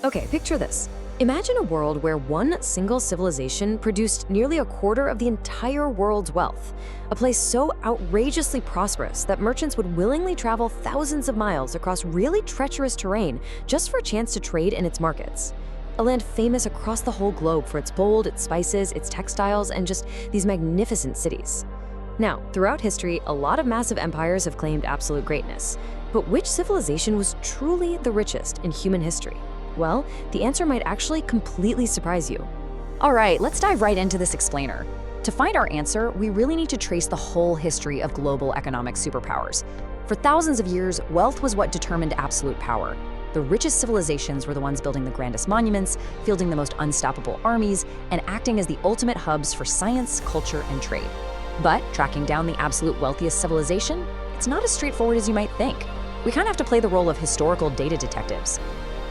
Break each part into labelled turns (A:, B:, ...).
A: Okay, picture this. Imagine a world where one single civilization produced nearly a quarter of the entire world's wealth. A place so outrageously prosperous that merchants would willingly travel thousands of miles across really treacherous terrain just for a chance to trade in its markets. A land famous across the whole globe for its gold, its spices, its textiles, and just these magnificent cities. Now, throughout history, a lot of massive empires have claimed absolute greatness. But which civilization was truly the richest in human history? Well, the answer might actually completely surprise you.
B: All right, let's dive right into this explainer. To find our answer, we really need to trace the whole history of global economic superpowers. For thousands of years, wealth was what determined absolute power. The richest civilizations were the ones building the grandest monuments, fielding the most unstoppable armies, and acting as the ultimate hubs for science, culture, and trade. But tracking down the absolute wealthiest civilization, it's not as straightforward as you might think. We kind of have to play the role of historical data detectives.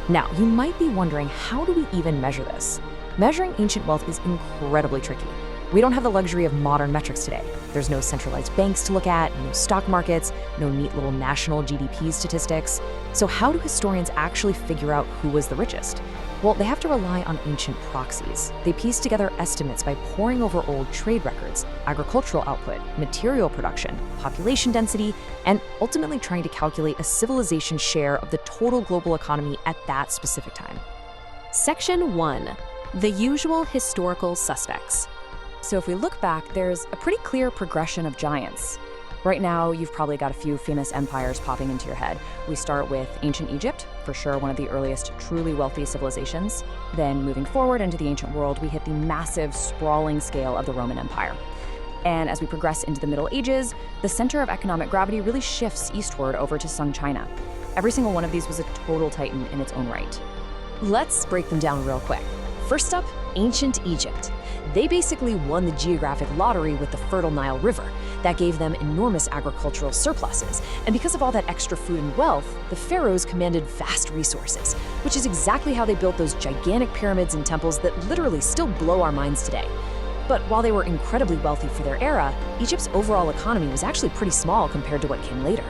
B: Now, you might be wondering, how do we even measure this? Measuring ancient wealth is incredibly tricky. We don't have the luxury of modern metrics today. There's no centralized banks to look at, no stock markets, no neat little national GDP statistics. So how do historians actually figure out who was the richest? Well, they have to rely on ancient proxies. They piece together estimates by poring over old trade records, agricultural output, material production, population density, and ultimately trying to calculate a civilization's share of the total global economy at that specific time.
A: Section 1. The usual historical suspects.
B: So if we look back, there's a pretty clear progression of giants. Right now, you've probably got a few famous empires popping into your head. We start with ancient Egypt, for sure one of the earliest truly wealthy civilizations. Then moving forward into the ancient world, we hit the massive, sprawling scale of the Roman Empire. And as we progress into the Middle Ages, the center of economic gravity really shifts eastward over to Sung China. Every single one of these was a total titan in its own right.
A: Let's break them down real quick. First up, ancient Egypt. They basically won the geographic lottery with the fertile Nile River. That gave them enormous agricultural surpluses. And because of all that extra food and wealth, the pharaohs commanded vast resources, which is exactly how they built those gigantic pyramids and temples that literally still blow our minds today. But while they were incredibly wealthy for their era, Egypt's overall economy was actually pretty small compared to what came later.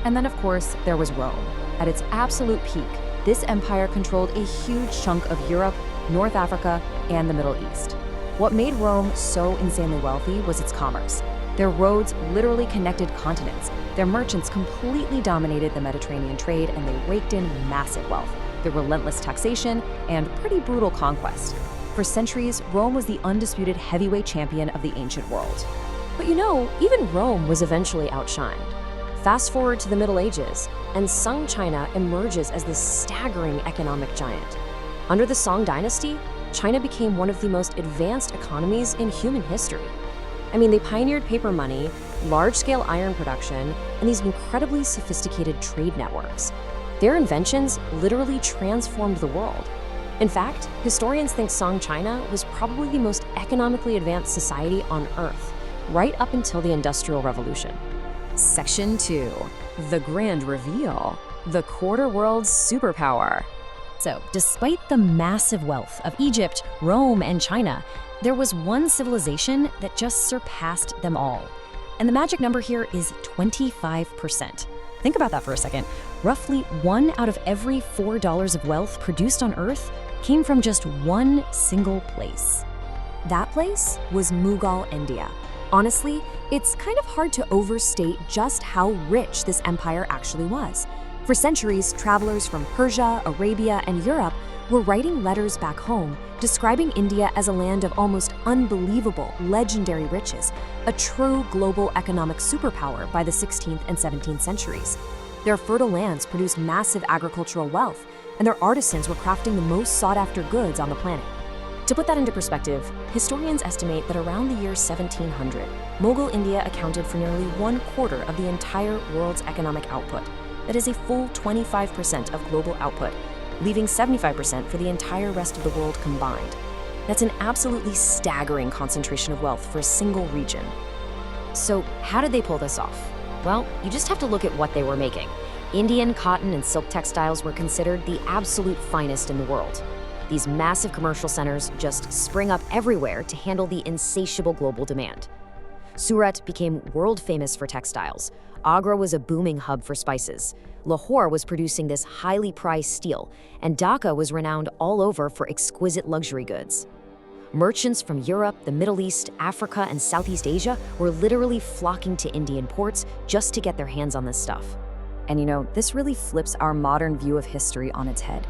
B: And then, of course, there was Rome. At its absolute peak, this empire controlled a huge chunk of Europe, North Africa, and the Middle East. What made Rome so insanely wealthy was its commerce. Their roads literally connected continents. Their merchants completely dominated the Mediterranean trade, and they raked in massive wealth, their relentless taxation, and pretty brutal conquest. For centuries, Rome was the undisputed heavyweight champion of the ancient world.
A: But you know, even Rome was eventually outshined. Fast forward to the Middle Ages, and Sung China emerges as this staggering economic giant. Under the Song dynasty, China became one of the most advanced economies in human history. I mean, they pioneered paper money, large-scale iron production, and these incredibly sophisticated trade networks. Their inventions literally transformed the world. In fact, historians think Song China was probably the most economically advanced society on Earth, right up until the Industrial Revolution.
B: Section 2. The Grand Reveal. The Quarter World's Superpower.
A: So, despite the massive wealth of Egypt, Rome, and China, there was one civilization that just surpassed them all. And the magic number here is 25%. Think about that for a second. Roughly 1 out of every $4 of wealth produced on Earth came from just one single place. That place was Mughal India. Honestly, it's kind of hard to overstate just how rich this empire actually was. For centuries, travelers from Persia, Arabia, and Europe were writing letters back home, describing India as a land of almost unbelievable, legendary riches, a true global economic superpower by the 16th and 17th centuries. Their fertile lands produced massive agricultural wealth, and their artisans were crafting the most sought-after goods on the planet. To put that into perspective, historians estimate that around the year 1700, Mughal India accounted for nearly 1/4 of the entire world's economic output. That is a full 25% of global output, leaving 75% for the entire rest of the world combined. That's an absolutely staggering concentration of wealth for a single region. So how did they pull this off? Well, you just have to look at what they were making. Indian cotton and silk textiles were considered the absolute finest in the world. These massive commercial centers just spring up everywhere to handle the insatiable global demand. Surat became world famous for textiles. Agra was a booming hub for spices. Lahore was producing this highly prized steel, and Dhaka was renowned all over for exquisite luxury goods. Merchants from Europe, the Middle East, Africa, and Southeast Asia were literally flocking to Indian ports just to get their hands on this stuff. And this really flips our modern view of history on its head.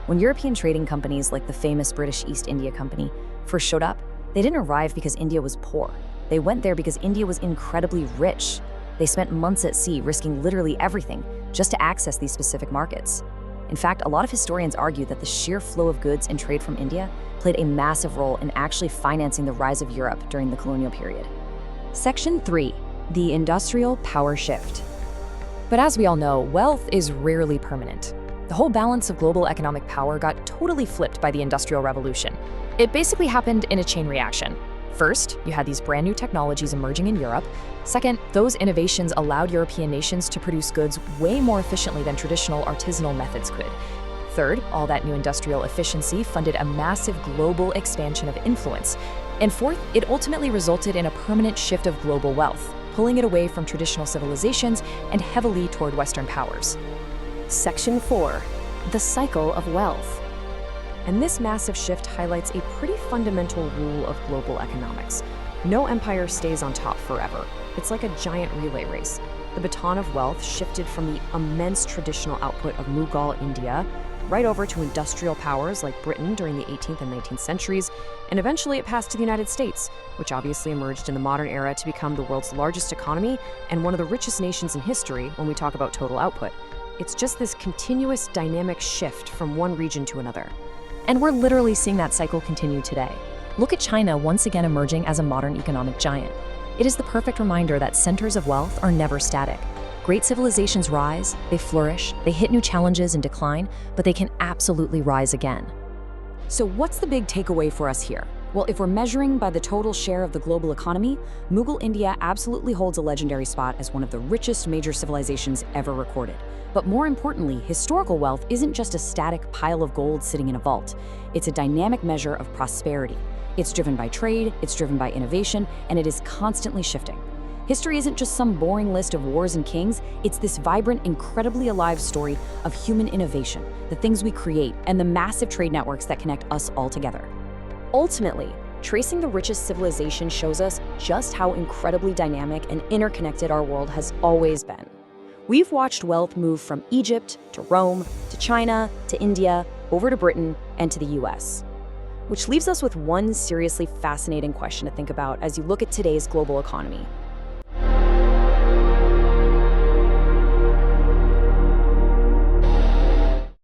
A: When European trading companies like the famous British East India Company first showed up, they didn't arrive because India was poor. They went there because India was incredibly rich. They spent months at sea, risking literally everything, just to access these specific markets. In fact, a lot of historians argue that the sheer flow of goods and trade from India played a massive role in actually financing the rise of Europe during the colonial period.
B: Section 3. The industrial power shift. But as we all know, wealth is rarely permanent. The whole balance of global economic power got totally flipped by the Industrial Revolution. It basically happened in a chain reaction. First, you had these brand new technologies emerging in Europe. Second, those innovations allowed European nations to produce goods way more efficiently than traditional artisanal methods could. Third, all that new industrial efficiency funded a massive global expansion of influence. And fourth, it ultimately resulted in a permanent shift of global wealth, pulling it away from traditional civilizations and heavily toward Western powers.
A: Section 4. The cycle of wealth.
B: And this massive shift highlights a pretty fundamental rule of global economics. No empire stays on top forever. It's like a giant relay race. The baton of wealth shifted from the immense traditional output of Mughal India right over to industrial powers like Britain during the 18th and 19th centuries, and eventually it passed to the United States, which obviously emerged in the modern era to become the world's largest economy and one of the richest nations in history when we talk about total output. It's just this continuous dynamic shift from one region to another. And we're literally seeing that cycle continue today. Look at China once again emerging as a modern economic giant. It is the perfect reminder that centers of wealth are never static. Great civilizations rise, they flourish, they hit new challenges and decline, but they can absolutely rise again. So what's the big takeaway for us here? Well, if we're measuring by the total share of the global economy, Mughal India absolutely holds a legendary spot as one of the richest major civilizations ever recorded. But more importantly, historical wealth isn't just a static pile of gold sitting in a vault. It's a dynamic measure of prosperity. It's driven by trade, it's driven by innovation, and it is constantly shifting. History isn't just some boring list of wars and kings, it's this vibrant, incredibly alive story of human innovation, the things we create, and the massive trade networks that connect us all together. Ultimately, tracing the richest civilization shows us just how incredibly dynamic and interconnected our world has always been. We've watched wealth move from Egypt to Rome, to China, to India, over to Britain, and to the US. Which leaves us with one seriously fascinating question to think about as you look at today's global economy.